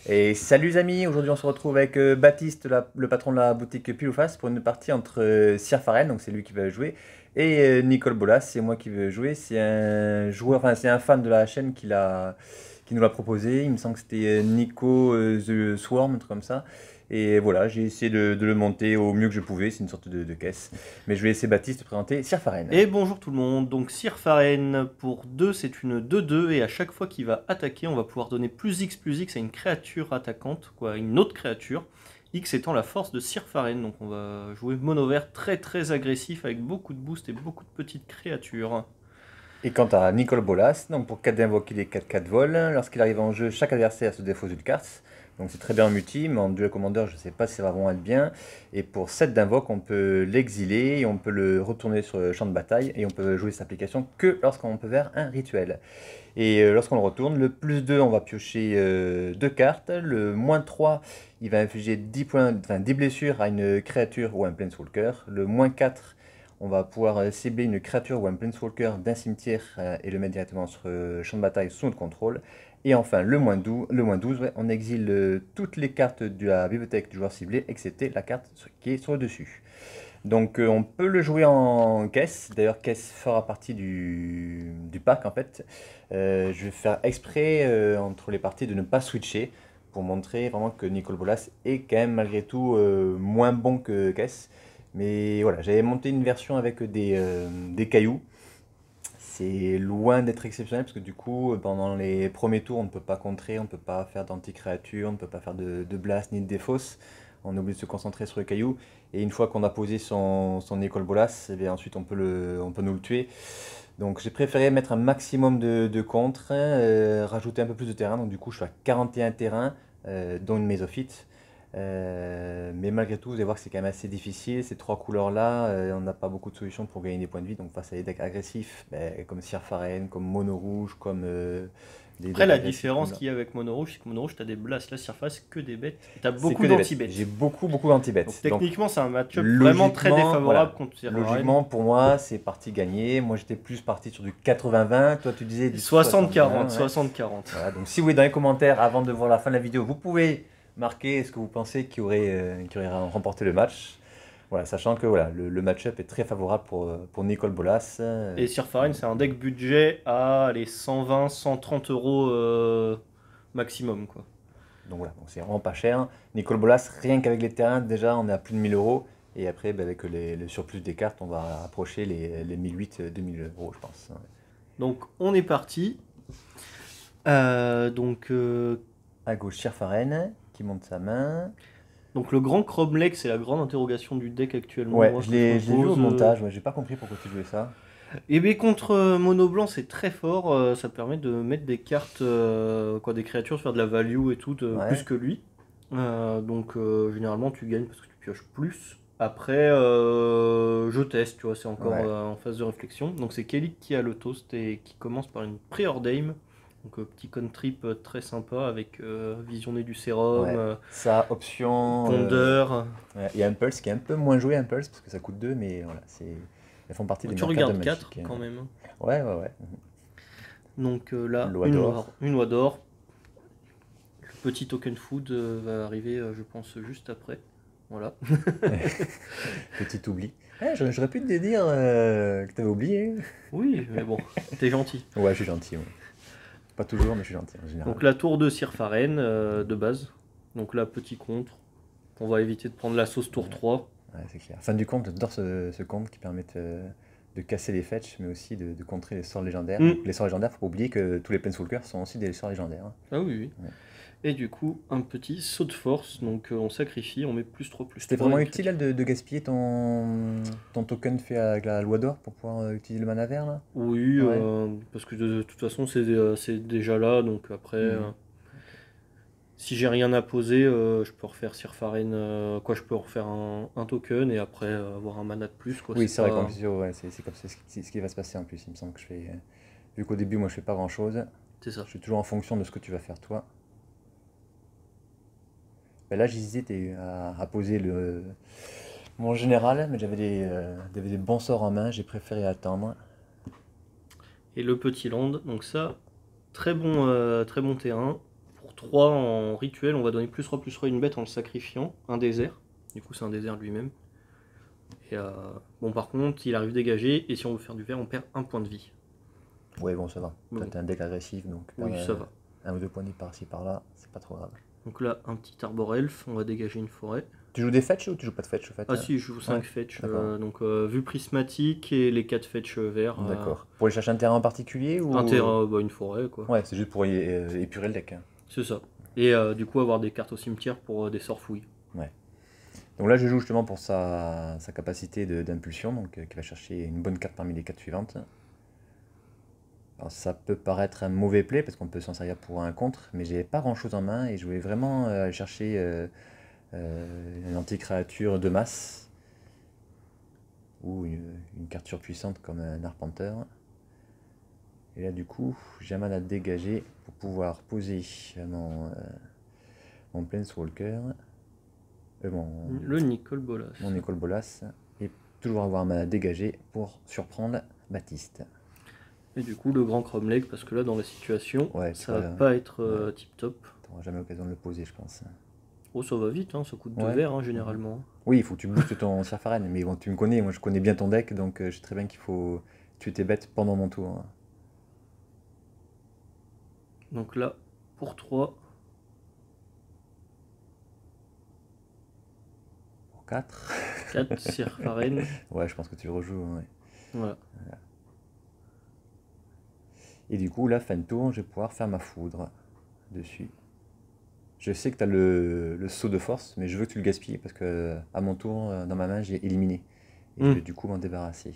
Et salut les amis, aujourd'hui on se retrouve avec Baptiste, le patron de la boutique Pile ou Face, pour une partie entre Sir Faren, donc c'est lui qui va jouer, et Nicole Bolas, c'est moi qui vais jouer. C'est un joueur, enfin c'est un fan de la chaîne qui nous l'a proposé. Il me semble que c'était Nico The Swarm, un truc comme ça. Et voilà, j'ai essayé de le monter au mieux que je pouvais, c'est une sorte de caisse. Mais je vais laisser Baptiste présenter Sir Faren. Et bonjour tout le monde, donc Sir Faren pour 2 c'est une 2-2 et à chaque fois qu'il va attaquer on va pouvoir donner plus X à une créature attaquante, quoi, une autre créature, X étant la force de Sir Faren, donc on va jouer mono vert très agressif avec beaucoup de boost et beaucoup de petites créatures. Et quant à Nicole Bolas, donc pour 4 d'invoquer les 4-4 vol, lorsqu'il arrive en jeu, chaque adversaire se défausse une carte. Donc c'est très bien en multi, mais en duel commandeur, je ne sais pas si ça va vraiment être bien. Et pour 7 d'invoque, on peut l'exiler, et on peut le retourner sur le champ de bataille, et on peut jouer cette application que lorsqu'on peut faire un rituel. Et lorsqu'on le retourne, le plus 2, on va piocher 2 cartes. Le moins 3, il va infliger 10 points, enfin 10 blessures à une créature ou un planeswalker. Le moins 4, on va pouvoir cibler une créature ou un planeswalker d'un cimetière et le mettre directement sur le champ de bataille sous notre contrôle. Et enfin, le moins 12, ouais, on exile toutes les cartes de la bibliothèque du joueur ciblé, excepté la carte qui est sur le dessus. Donc on peut le jouer en caisse. D'ailleurs, caisse fera partie du pack en fait. Je vais faire exprès entre les parties de ne pas switcher pour montrer vraiment que Nicol Bolas est quand même malgré tout moins bon que caisse. Mais voilà, j'avais monté une version avec des cailloux. C'est loin d'être exceptionnel parce que du coup, pendant les premiers tours, on ne peut pas contrer, on ne peut pas faire d'anti-créature, on ne peut pas faire de blast ni de défausse. On est obligé de se concentrer sur les cailloux. Et une fois qu'on a posé son école bolas, eh bien, ensuite on peut nous le tuer. Donc j'ai préféré mettre un maximum de contre, rajouter un peu plus de terrain. Donc du coup, je suis à 41 terrains, dont une mésophyte. Mais malgré tout, vous allez voir que c'est quand même assez difficile. Ces trois couleurs-là, on n'a pas beaucoup de solutions pour gagner des points de vie. Donc face à des decks agressifs, ben, comme Sir Faren, comme Mono Rouge, comme des Après decks la agressifs comme différence là. qu'il y a avec mono rouge, c'est que mono rouge t'as des blasts, là surface que des bêtes, et t'as C'est que beaucoup des bêtes. J'ai d'anti-bêtes. beaucoup Donc d'anti-bêtes. Donc techniquement c'est un match-up vraiment très logiquement, défavorable voilà. contre Sir Faren. Logiquement, pour moi, c'est parti gagné. Moi, j'étais plus parti sur du 80-20. Toi, tu disais du 60-40, 60-20. Ouais. 60-40. Voilà. Donc, si vous voulez dans les commentaires, avant de voir la fin de la vidéo, vous pouvez marquer ce que vous pensez qui aurait remporté le match. Voilà, sachant que voilà, le match-up est très favorable pour Nicole Bolas. Et Sir Faren, c'est un deck budget à les 120, 130 euros maximum, quoi. Donc voilà, donc c'est vraiment pas cher. Nicole Bolas, rien qu'avec les terrains, déjà, on est à plus de 1000 euros. Et après, ben, avec le surplus des cartes, on va approcher les 1008-2000 euros, je pense. Ouais. Donc on est parti. Donc, À gauche, Sir Faren, qui monte sa main. donc le grand Cromlech, c'est la grande interrogation du deck actuellement, Ouais, moi je que je me l'ai vu au pose. montage, ouais, j'ai pas compris pourquoi tu jouais ça. Et bien contre Mono Blanc, c'est très fort. Ça permet de mettre des cartes, quoi, des créatures, faire de la value et tout, plus Ouais, que lui. Donc généralement tu gagnes parce que tu pioches plus. Après, je teste, tu vois, c'est encore ouais. en phase de réflexion. Donc c'est Kelly qui a le toast et qui commence par une Preordain. Donc petit contrip très sympa avec Visionner du Sérum, Ouais, ça, option. Pondeur. Ouais, il y a Impulse qui est un peu moins joué, Impulse, parce que ça coûte 2 mais voilà, elles font partie Bah, des tu meilleures cartes de regardes 4 Magic. quand même. Ouais, ouais, ouais. Donc là, Loi d'or. une loi d'or. Le petit token food va arriver, je pense, juste après. Voilà. Petit oubli. J'aurais pu te dire que t'avais oublié. Oui, mais bon, t'es gentil. Ouais, je suis gentil, ouais. Pas toujours, mais je suis gentil en général. Donc la tour de Sir Faren de base. Donc là, petit contre. On va éviter de prendre la sauce tour Ouais, 3. ouais, c'est clair. Fin du compte, j'adore ce compte qui permet de casser les fetch, mais aussi de contrer les sorts légendaires. Donc, Hmm. les sorts légendaires, faut pas oublier que tous les Planeswalkers sont aussi des sorts légendaires. Hein. Ah oui, oui. Ouais. Et du coup, un petit saut de force. Donc on sacrifie, on met +3, plus C'était 3 vraiment une utile là, créature. de gaspiller ton token fait avec la loi d'or pour pouvoir utiliser le mana vert là? Oui, Ouais. parce que de toute façon, c'est déjà là. Donc après, Mhm. Ok. si j'ai rien à poser, je peux refaire Sir Faren. Quoi, je peux refaire un token et après avoir un mana de plus. Quoi, Oui, c'est c'est vrai qu'en pas. plus, ouais, c'est comme ça ce qui va se passer en plus. Il me semble que je fais. Vu qu'au début, moi, je fais pas grand chose, C'est ça. je suis toujours en fonction de ce que tu vas faire toi. Ben là, j'hésitais à poser mon général, mais j'avais des bons sorts en main, j'ai préféré attendre. Et le petit land. Donc ça, très bon terrain pour 3 en rituel, on va donner +3/+3 une bête en le sacrifiant, un désert. Du coup, c'est un désert lui-même. Et bon, par contre, il arrive dégagé, et si on veut faire du vert, on perd un point de vie. Ouais, bon, ça va. Bon. Toi, t'es un deck agressif, donc Oui, ça va. un ou deux points de vie par-ci par-là, c'est pas trop grave. Donc là, un petit arbor elfe, on va dégager une forêt. Tu joues des fetch ou tu joues pas de fetch au fait? Ah si, je joue 5 Ouais, fetch, d'accord. donc vue prismatique et les 4 fetch verts. D'accord. Pour aller chercher un terrain en particulier ou... Un terrain, une forêt quoi. Ouais, c'est juste pour épurer le deck, hein. C'est ça. Et du coup avoir des cartes au cimetière pour des sorts fouilles. Ouais. Donc là, je joue justement pour sa capacité d'impulsion, donc qui va chercher une bonne carte parmi les 4 suivantes. Alors ça peut paraître un mauvais play parce qu'on peut s'en servir pour un contre, mais j'avais pas grand chose en main et je voulais vraiment aller chercher une anti-créature de masse ou une carte surpuissante comme un Arpenteur. Et là, du coup, j'ai un mana à dégager pour pouvoir poser mon Planeswalker, Le Nicol Bolas. mon Nicol Bolas, et toujours avoir un mana à dégager pour surprendre Baptiste. Et du coup, le grand Cromlech, parce que là, dans la situation, Ouais, ça va pas être tip top. T'auras jamais l'occasion de le poser, je pense. Oh, ça va vite, hein, ça coûte 2 Ouais. verts généralement. Oui, il faut que tu boostes ton Sirfaren, mais bon, tu me connais, moi je connais bien ton deck, donc je sais très bien qu'il faut tuer tes bêtes pendant mon tour, hein. Donc là, pour 3, Pour 4. 4 Sirfaren. Ouais, je pense que tu rejoues, ouais. Voilà. Et du coup, là, fin de tour, je vais pouvoir faire ma foudre dessus. Je sais que tu as le saut de force, mais je veux que tu le gaspilles parce que à mon tour, dans ma main, j'ai éliminé. Et je vais du coup m'en débarrasser.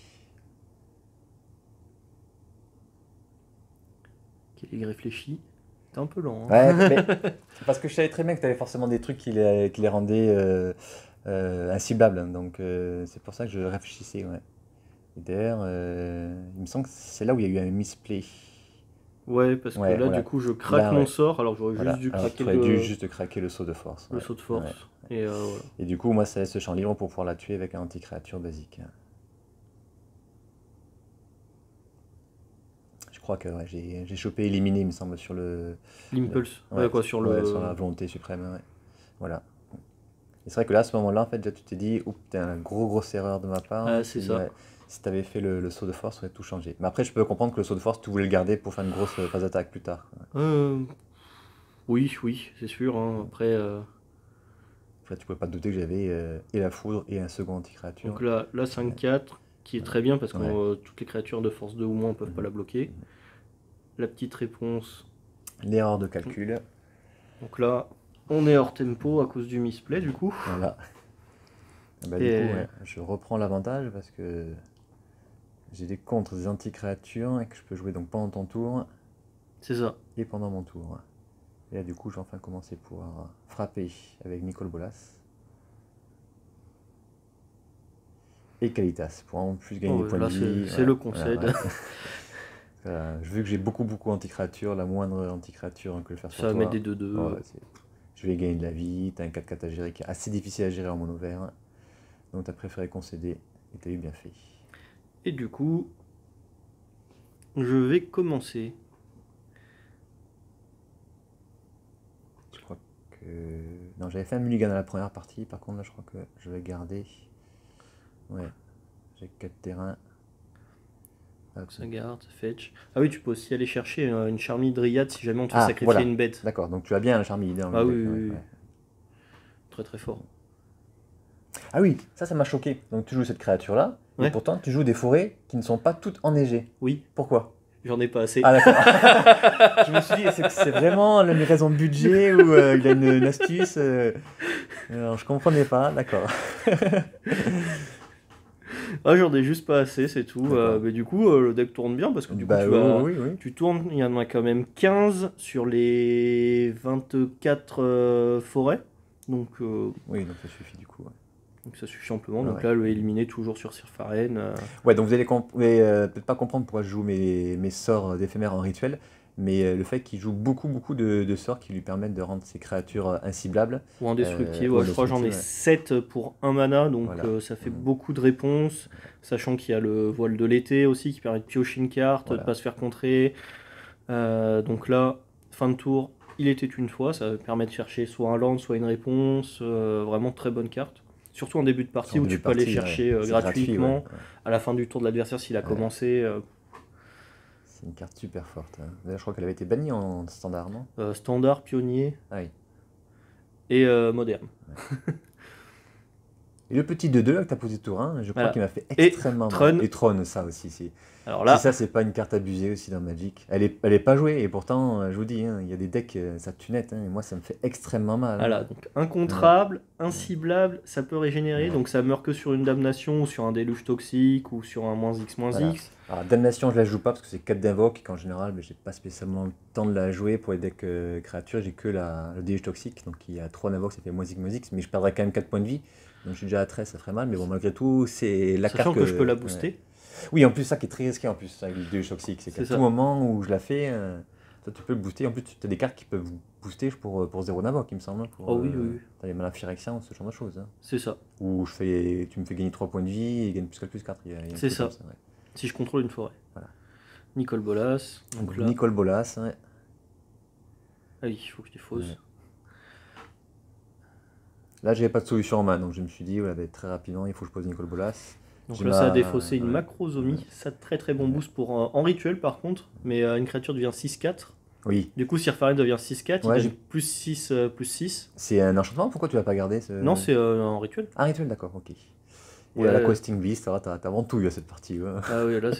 Qu'il réfléchit. T'es un peu lent. Hein. Ouais, mais parce que je savais très bien que tu avais forcément des trucs qui les rendaient inciblables, hein, donc c'est pour ça que je réfléchissais, ouais. Et d'ailleurs, il me semble que c'est là où il y a eu un misplay. Ouais, parce que Ouais, là, voilà. du coup, je craque Là, mon ouais. sort, alors j'aurais Voilà. juste dû Alors, craquer tu aurais dû juste craquer le saut de force. le Ouais. saut de force. Ouais. Et voilà. Et du coup, moi, ça laisse ce champ libre pour pouvoir la tuer avec un anti-créature basique. Je crois que ouais, j'ai chopé éliminé, il me semble, sur le... L'impulse. Ouais, Ouais, quoi, sur le. sur la volonté suprême, ouais. Voilà. Et c'est vrai que là, à ce moment-là, en fait, déjà, tu t'es dit, oups, t'es une grosse erreur de ma part. Ah, c'est ça. Ouais, si t'avais fait le saut de force, ça aurait tout changé. Mais après, je peux comprendre que le saut de force, tu voulais le garder pour faire une grosse phase d'attaque plus tard, quoi. Oui, c'est sûr. Hein. Après, Là, tu pouvais pas te douter que j'avais et la foudre et un second anti-créature. donc là 5-4, qui est très bien parce que Ouais. toutes les créatures de force 2 ou moins peuvent pas la bloquer. La petite réponse. L'erreur de calcul. Donc là, on est hors tempo à cause du misplay, du coup. Voilà. Bah, Et- du coup, ouais, je reprends l'avantage parce que j'ai des contres des anti-créatures et que je peux jouer donc pendant ton tour C'est ça. et pendant mon tour. Et là, du coup, je vais enfin commencer à pouvoir frapper avec Nicol Bolas. Et Kalitas pour en plus gagner Oh, des points là, de vie. c'est Voilà, le concède. voilà, ouais. Vu que j'ai beaucoup anti-créatures, la moindre anti-créature que je vais faire sur Ça va toi. mettre des 2-2. Ouais, je vais gagner de la vie, t'as un 4-4 à gérer qui est assez difficile à gérer en mono vert. Donc t'as préféré concéder et t'as eu bien fait. Et du coup, je vais commencer. Je crois que... Non, j'avais fait un mulligan à la première partie, par contre là je crois que je vais garder... Ouais, j'ai 4 terrains. Hop. Ça garde, fetch. Ah oui, tu peux aussi aller chercher une Charmille Dryade si jamais on te fait Ah, sacrifier voilà. une bête. D'accord, donc tu as bien un Charmille dans Ah le oui, deck, oui, ouais, oui. ouais. Très très fort. Ah oui, ça m'a choqué. Donc tu joues cette créature-là, et Ouais. pourtant tu joues des forêts qui ne sont pas toutes enneigées. Oui, Pourquoi? j'en ai pas assez. Ah d'accord. Je me suis dit, est-ce que c'est vraiment une raison de budget ou il a une astuce Alors je comprenais pas, d'accord. Ah, j'en ai juste pas assez, c'est tout. D'accord. Mais du coup, le deck tourne bien parce que du coup, Bah tu vas. oui, oui. Tu tournes, il y en a quand même 15 sur les 24 forêts. Donc, Oui, donc ça suffit du coup. Ouais, donc ça suffit amplement. Ouais, Donc ouais. là, le éliminer toujours sur Sirfaren. Ouais, donc vous allez peut-être pas comprendre pourquoi je joue mes sorts d'éphémère en rituel, mais le fait qu'il joue beaucoup de sorts qui lui permettent de rendre ses créatures inciblables. Ou indestructible. ou Ouais, je crois que j'en ai indestructibles, 7 pour 1 mana. Donc Voilà. ça fait beaucoup de réponses. Sachant qu'il y a le voile de l'été aussi qui permet de piocher une carte, Voilà. de pas se faire contrer. Donc là, fin de tour, Il était une fois, ça permet de chercher soit un land, soit une réponse, vraiment très bonne carte. Surtout en début de partie En où début tu de peux aller partie, chercher c'est gratuit, gratuitement ouais. à la fin du tour de l'adversaire s'il a commencé. C'est une carte super forte, hein. D'ailleurs, je crois qu'elle avait été bannie en standard, non? Standard, pionnier Ah oui. et moderne. Et le petit 2-2 là, que tu as posé tour 1, je crois Voilà. qu'il m'a fait Et extrêmement Tron. mal. Et Tron, ça aussi. Alors là, Si ça, c'est pas une carte abusée aussi dans Magic. Elle est pas jouée, et pourtant, je vous dis, hein, il y a des decks, ça tue net, hein, et moi, ça me fait extrêmement mal. voilà, donc incontrable, inciblable, ça peut régénérer, Ouais. donc ça meurt que sur une damnation ou sur un déluge toxique ou sur un -X, Voilà. -X. Alors, Damnation, je la joue pas parce que c'est 4 d'invoque, et qu'en général, j'ai pas spécialement le temps de la jouer pour les decks créatures. J'ai que le déluge toxique, donc il y a 3 d'invoque, ça fait -X, mais je perdrais quand même 4 points de vie. Donc je suis déjà à 13, ça ferait mal, mais bon, malgré tout, c'est la Sachant carte que je peux la ouais. booster. Oui, en plus, ça qui est très risqué en plus avec le déluge toxique, c'est qu'à C'est ça. tout moment où je la fais, toi tu peux le booster. En plus, tu as des cartes qui peuvent booster pour 0 d'invoque, il me semble. Pour, Oh oui, oui. T'as les Malaphyrexians, ce genre de choses. Hein. C'est ça. Où tu me fais gagner 3 points de vie et gagne plus 4 plus 4. Il y a un C'est truc ça. comme ouais. Si je contrôle une forêt. Voilà. Nicole Bolas. Donc là, Nicole Bolas, ouais. ah oui, il faut que je défausse. Ouais. Là, j'avais pas de solution en main, donc je me suis dit, voilà, très rapidement, il faut que je pose Nicole Bolas. Donc J'ai là, ma- ça a défaussé une ouais. macrosomie. Ça, très très bon boost pour en rituel par contre. Mais une créature devient 6-4. Oui, Du coup, Sirfaren devient 6-4. Ouais, il j'ai- gagne plus 6, plus 6. c'est un enchantement, pourquoi tu l'as pas gardé Non, c'est en rituel. Un rituel, d'accord, ok. Et Ouais. la Questing Beast, t'as vraiment tout eu à cette partie. Ouais. Ah oui, là,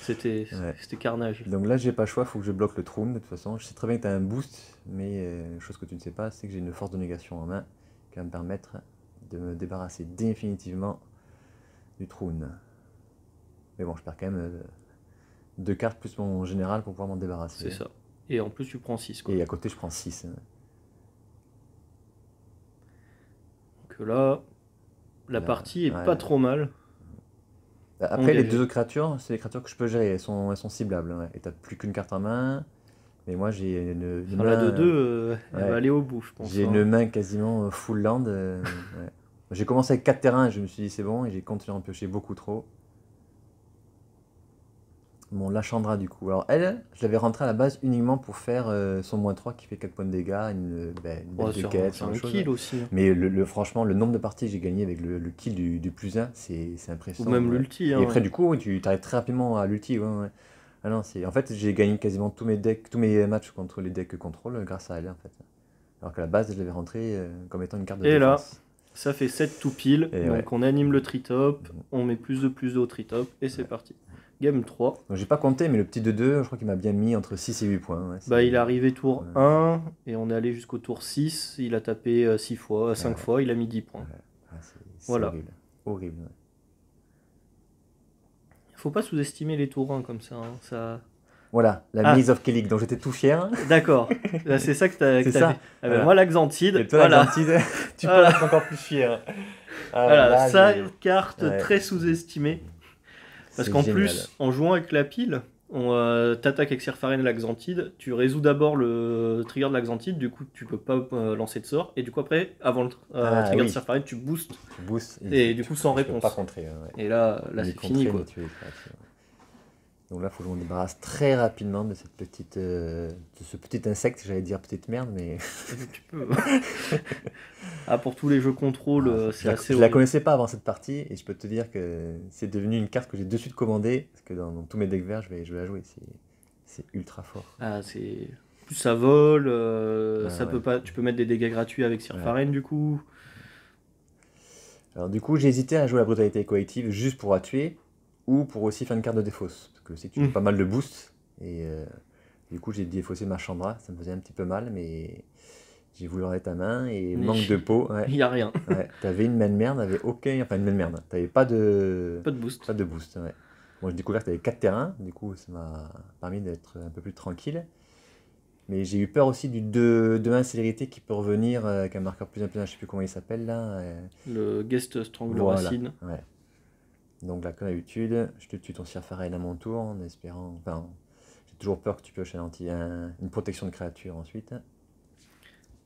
c'était Ouais. carnage. Donc là, j'ai pas le choix, faut que je bloque le Troon de toute façon. Je sais très bien que tu as un boost, mais chose que tu ne sais pas, c'est que j'ai une force de négation en main qui va me permettre de me débarrasser définitivement du Troon. Mais bon, je perds quand même 2 cartes plus mon général pour pouvoir m'en débarrasser. C'est ça. Et en plus, tu prends 6. Quoi. Et à côté, je prends 6. Donc là, la partie est ouais. pas trop mal. Après, les Engagé. 2 autres créatures, c'est des créatures que je peux gérer, elles sont ciblables. Ouais. Et t'as plus qu'une carte en main. Mais moi, j'ai une Enfin, la main. 2-2, elle ouais. va aller au bout, je pense. J'ai hein. une main quasiment full land. Ouais. J'ai commencé avec 4 terrains et je me suis dit c'est bon et j'ai continué à en piocher beaucoup trop. Bon, la Chandra du coup. Alors elle, je l'avais rentrée à la base uniquement pour faire son -3 qui fait 4 points de dégâts, une belle Ouais, de c'est quête, c'est ce genre un de choses. kill aussi. hein. Mais franchement, le nombre de parties que j'ai gagné avec le kill du +1, c'est Ou impressionnant. même ouais. l'ulti. Et hein. après, du coup, oui, tu t'arrêtes très rapidement à l'ulti. Ouais, ouais. Ah non, en fait, j'ai gagné quasiment tous mes decks, tous mes matchs contre les decks que contrôle grâce à elle en fait. Alors qu'à la base, je l'avais rentrée comme étant une carte de Et là, défense. ça fait 7 tout pile. Et Donc ouais. on anime le tritop, on met plus de au tritop et c'est parti. Game 3. Donc j'ai pas compté, mais le petit 2-2, je crois qu'il m'a bien mis entre 6 et 8 points. Ouais, Bah, il est arrivé tour Ouais. 1 et on est allé jusqu'au tour 6. Il a tapé 6 fois, 5 fois, il a mis 10 points. Ah, c'est Voilà. horrible. Horrible. Ouais. Faut pas sous-estimer les tours 1 comme ça. hein. Ça... Voilà, la mise of Kellig, dont j'étais tout fier. D'accord. Là, c'est ça que t'as C'est fait. ça. Ah bah, Voilà. moi, la Xantide. Et toi, voilà. la Xantide, tu peux Voilà. être encore plus fier. Ah, Voilà, là, ça, j'ai- carte Ouais. très sous-estimée. Parce c'est qu'en génial. plus, en jouant avec la pile, on t'attaque avec Sirfaren et la Xantide, tu résous d'abord le trigger de la Xantide, du coup tu peux pas lancer de sort, et du coup après, avant le trigger de oui. Sirfaren, tu boostes, Tu boostes. et du coup sans tu peux réponse. pas contrer. Ouais. Et là Ni c'est contrer, fini ni quoi. tuer les créatures. Donc là, il faut que je me débarrasse très rapidement de cette petite, de ce petit insecte, j'allais dire petite merde, mais Tu peux. Ah, pour tous les jeux contrôle, c'est assez je la horrible. connaissais pas avant cette partie et je peux te dire que c'est devenu une carte que j'ai de suite commandée parce que dans tous mes decks verts, je vais la jouer. C'est ultra fort. Ah, c'est... Plus ça vole, ça ouais. peut pas... tu peux mettre des dégâts gratuits avec Sirfaren du coup. Alors du coup, j'ai hésité à jouer la brutalité collective juste pour la tuer ou pour aussi faire une carte de défausse parce que je sais que tu fais pas mal de boost et du coup j'ai défaussé ma Chandra, ça me faisait un petit peu mal mais j'ai voulu enlever ta main et Mais manque de peau. Ouais. Il y a rien. Ouais, t'avais une main de merde, t'avais aucun. Enfin, une main de merde. T'avais pas de. Pas de boost. Pas de boost, ouais. Moi, j'ai découvert que t'avais 4 terrains, du coup, ça m'a permis d'être un peu plus tranquille. Mais j'ai eu peur aussi du 2-1 célérité qui peut revenir avec un marqueur plus 1+1, je sais plus comment il s'appelle là. Le Guest Strangle Voilà. Racine. Ouais. Donc, là, comme d'habitude, je te tue ton Sirfaren à mon tour en espérant. Enfin, j'ai toujours peur que tu pioches une protection de créature ensuite.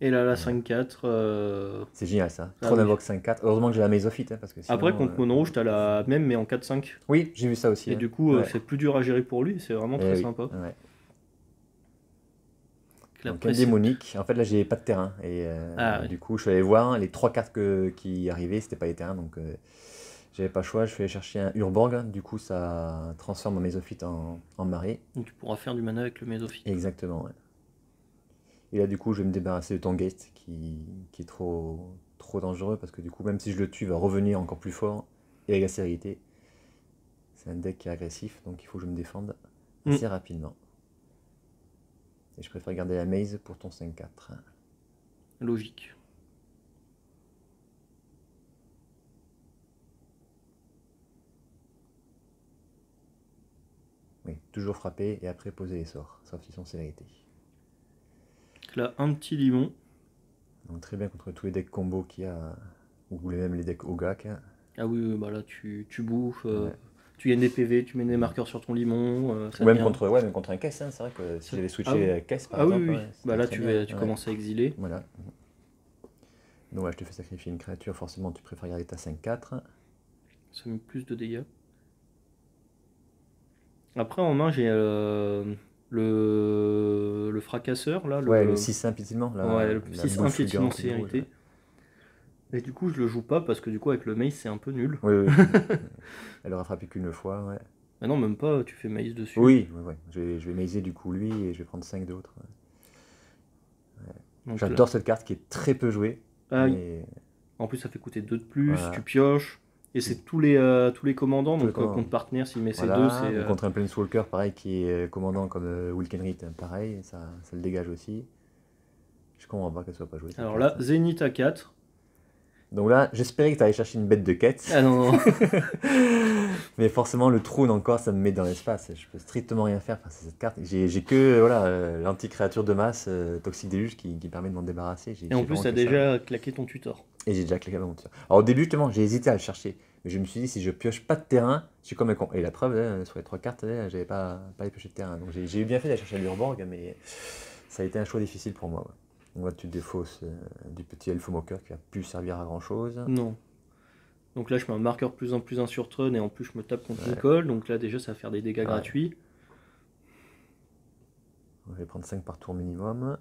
Et là, la 5-4. C'est génial ça. Ah Trop oui. d'invoque 5-4. Heureusement que j'ai la Mésophite. Hein, parce que sinon, Après, contre Mono Rouge, t'as la même, mais en 4-5. Oui, j'ai vu ça aussi. Et hein. du coup, Ouais. c'est plus dur à gérer pour lui, c'est vraiment Eh très oui, sympa. ouais. La Donc un précédente. démonique. En fait là j'ai pas de terrain. Et Ah, ouais. du coup je suis allé voir les 3 cartes qui arrivaient, c'était pas les terrains. Donc j'avais pas le choix, je suis allé chercher un Urborg. Du coup ça transforme mon Mésophyte en marée. Donc tu pourras faire du mana avec le Mésophyte. Exactement, ouais. Et là, du coup, je vais me débarrasser de Tongeist qui est trop dangereux parce que du coup, même si je le tue, il va revenir encore plus fort et avec la sérénité. C'est un deck qui est agressif, donc il faut que je me défende Mm. assez rapidement. Et je préfère garder la Maze pour ton 5-4. Logique. Oui, toujours frapper et après poser les sorts, sauf s'ils sont sévérité. Donc là, un petit limon. Donc très bien contre tous les decks combo qu'il y a, ou même les decks Ogak. Ah oui, oui, bah là tu bouffes, Ouais. tu gagnes des PV, tu mets des marqueurs sur ton limon, ça Ou même devient. même contre un caisse, hein. C'est vrai que si ça- j'avais Ah, switché caisse par ah oui, exemple, oui. ouais, Bah c'était là très bien. tu Ouais. commences à exiler. Voilà. Donc ouais, je te fais sacrifier une créature, forcément tu préfères garder ta 5-4. Ça met plus de dégâts. Après en main j'ai le fracasseur là, Ouais, le le. 6-1 piétinement, Ouais, le la 6 boule un piétinement fulgurante du rouge. Ouais. sévérité. Et du coup je le joue pas parce que du coup avec le mace c'est un peu nul. Oui, oui. Elle aura frappé qu'une fois, ouais. Ah non même pas, tu fais mace dessus. Oui, ouais, ouais. Je vais maiser du coup lui et je vais prendre 5 d'autres. Ouais. Donc là. J'adore cette carte qui est très peu jouée, Ah oui. mais En plus ça fait coûter 2 de plus, tu voilà. pioches. Et Tu- c'est tous les commandants, tous les donc commandants. contre partenaire s'il met ses deux, Voilà, c'est. ou contre un Planeswalker pareil qui est commandant comme Wilkenrit, pareil, ça le dégage aussi. Je comprends pas qu'elle soit pas jouée cette Alors carte. là, Zénith à 4. Donc là, j'espérais que tu allais chercher une bête de quête. Ah non, non. Mais forcément, le trône encore, ça me met dans l'espace. Je peux strictement rien faire face à cette carte. J'ai que voilà, l'anti-créature de masse, Toxic Déluge, qui permet de m'en débarrasser. Et en plus, vraiment t'as que ça. déjà claqué ton tutor. Et j'ai déjà claqué ma monture. Alors au début, justement, j'ai hésité à le chercher. Mais je me suis dit, si je pioche pas de terrain, je suis comme un con. Et la preuve, sur les 3 cartes, j'avais pas les piocher de terrain. Donc j'ai eu bien fait d'aller chercher l'Urborg, mais ça a été un choix difficile pour moi. Ouais. Donc là, tu te défausses du petit elfe moqueur qui a pu servir à grand chose. Non. Donc là, je mets un marqueur plus un sur Trun et en plus, je me tape contre Ouais. Nicole. Donc là, déjà, ça va faire des dégâts Ouais. gratuits. Je vais prendre 5 par tour minimum.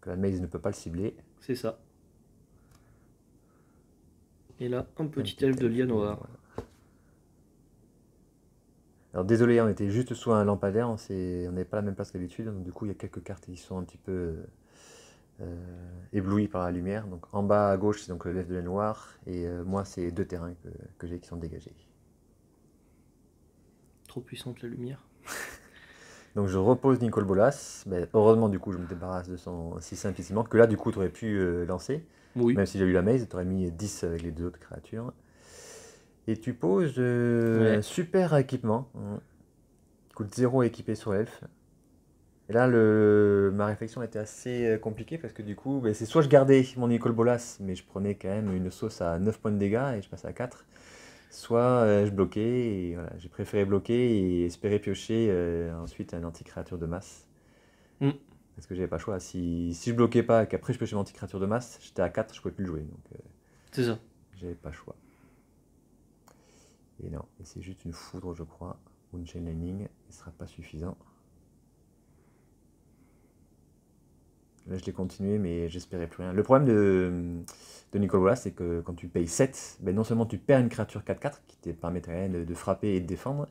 Que la maze ne peut pas le cibler. C'est ça. Et là, un petit petit elfe de elfe, Lianoa. voilà. Alors désolé, on était juste sous un lampadaire, on n'est pas à la même place qu'habitude, donc du coup il y a quelques cartes qui sont un petit peu éblouies par la lumière. Donc en bas à gauche c'est donc le l'elfe de la noire, et moi c'est 2 terrains que j'ai qui sont dégagés. Trop puissante la lumière. Donc je repose Nicol Bolas, mais heureusement du coup je me débarrasse de son 6 impétiment, que là du coup tu aurais pu lancer, Oui. même s'il a eu la maze, tu aurais mis 10 avec les 2 autres créatures. Et tu poses Ouais. un super équipement, qui coûte 0 à équiper sur l'elfe. Et là, ma réflexion était assez compliquée parce que du coup, c'est soit je gardais mon Nicol Bolas, mais je prenais quand même une sauce à 9 points de dégâts et je passais à 4. Soit je bloquais, et voilà, j'ai préféré bloquer et espérer piocher ensuite un anti-créature de masse. Mm. Parce que j'avais pas le choix. Si je bloquais pas et qu'après je piochais mon anti-créature de masse, j'étais à 4, je pouvais plus le jouer. Donc C'est ça. j'avais pas le choix. Et non, et c'est juste une foudre, je crois, ou une chain lightning, ce sera pas suffisant. Là, je l'ai continué, mais j'espérais plus rien. Le problème de Nicolas, c'est que quand tu payes 7, non seulement tu perds une créature 4-4 qui te permettrait de frapper et de défendre,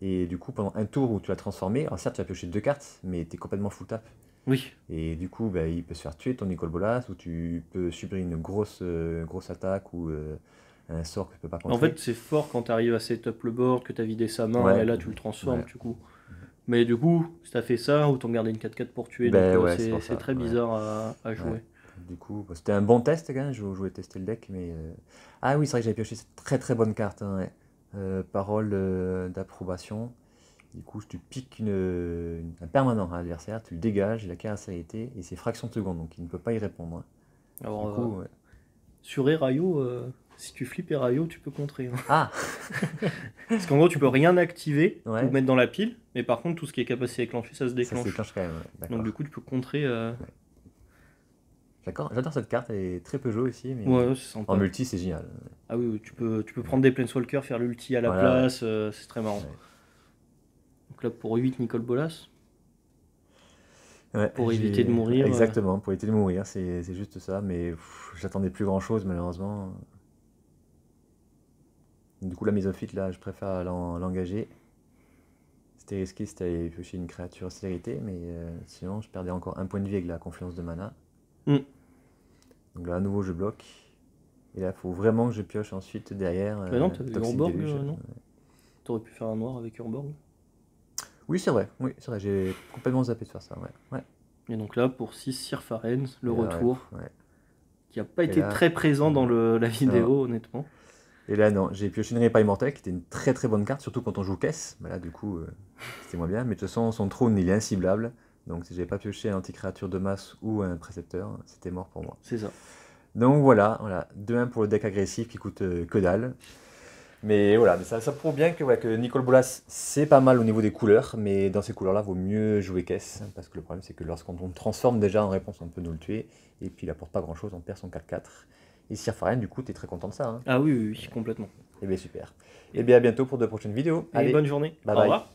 et du coup, pendant un tour où tu l'as transformé, alors certes, tu as pioché 2 cartes, mais tu es complètement full tap. Oui. Et du coup, il peut se faire tuer ton Nicol Bolas, ou tu peux subir une grosse attaque, ou un sort que tu peux pas contrer. En fait, c'est fort quand tu arrives à setup le board, que tu as vidé sa main, Ouais. et là, tu le transformes, Ouais. du coup. Mais du coup, si t'as fait ça, autant garder une 4-4 pour tuer, Ben donc ouais, c'est pour c'est ça, très ouais. bizarre à jouer. Ouais. Du coup, c'était un bon test quand même, je voulais tester le deck, mais... Ah oui, c'est vrai que j'avais pioché cette très très bonne carte, hein, ouais. Parole d'approbation. Du coup, tu piques un permanent à l'adversaire, tu le dégages, il a caractérité, et c'est fraction de seconde, donc il ne peut pas y répondre. Hein. Alors, Du coup, ouais. sur Erayo, si tu flippes Erayo, tu peux contrer. Hein. Ah Parce qu'en gros, tu peux rien activer Ouais. ou mettre dans la pile, mais par contre, tout ce qui est capacité déclenchée, ça se Ça déclenche. se déclenche quand même, ouais. D'accord. Donc, du coup, tu peux contrer. J'adore cette carte, elle est très peu jouée aussi, mais Ouais, c'est sympa. en multi, c'est génial. Ah oui, tu peux prendre des Planeswalkers, faire l'ulti à la Voilà, place, c'est très marrant. Ouais. Donc là, pour 8, Nicole Bolas. Ouais, Pour éviter de mourir. Exactement, pour éviter de mourir, c'est juste ça, mais j'attendais plus grand chose malheureusement. Du coup, la Mésophite, là, je préfère l'engager. C'était risqué, c'était piocher une créature célérité, mais sinon, je perdais encore un point de vie avec la confluence de mana. Mm. Donc là, à nouveau, je bloque. Et là, il faut vraiment que je pioche ensuite derrière. Bah non, t'avais Toxic Urborg, Deluge. non? T'aurais pu faire un noir avec Urborg. Oui, c'est vrai, j'ai complètement zappé de faire ça, ouais. Ouais. Et donc là, pour 6 Sirfaren, le Et là, retour, ouais. qui n'a pas Et été là, très présent dans la vidéo, honnêtement. Et là, non, j'ai pioché une Répa Immortelle, qui était une très très bonne carte, surtout quand on joue caisse. Bah là, du coup, c'était moins bien. Mais de toute façon, son trône, il est inciblable. Donc, si j'avais pas pioché un anti-créature de masse ou un précepteur, c'était mort pour moi. C'est ça. Donc voilà, 2-1 pour le deck agressif qui coûte que dalle. Mais voilà, mais ça prouve bien que Nicol Bolas, c'est pas mal au niveau des couleurs, mais dans ces couleurs-là, vaut mieux jouer caisse, parce que le problème, c'est que lorsqu'on transforme déjà en réponse, on peut nous le tuer, et puis il apporte pas grand-chose, on perd son 4-4. Et Sirfaren, du coup, t'es très content de ça, hein. Ah oui, complètement. Et bien super. Et bien à bientôt pour de prochaines vidéos. Allez, bonne journée. bye Au bye. revoir.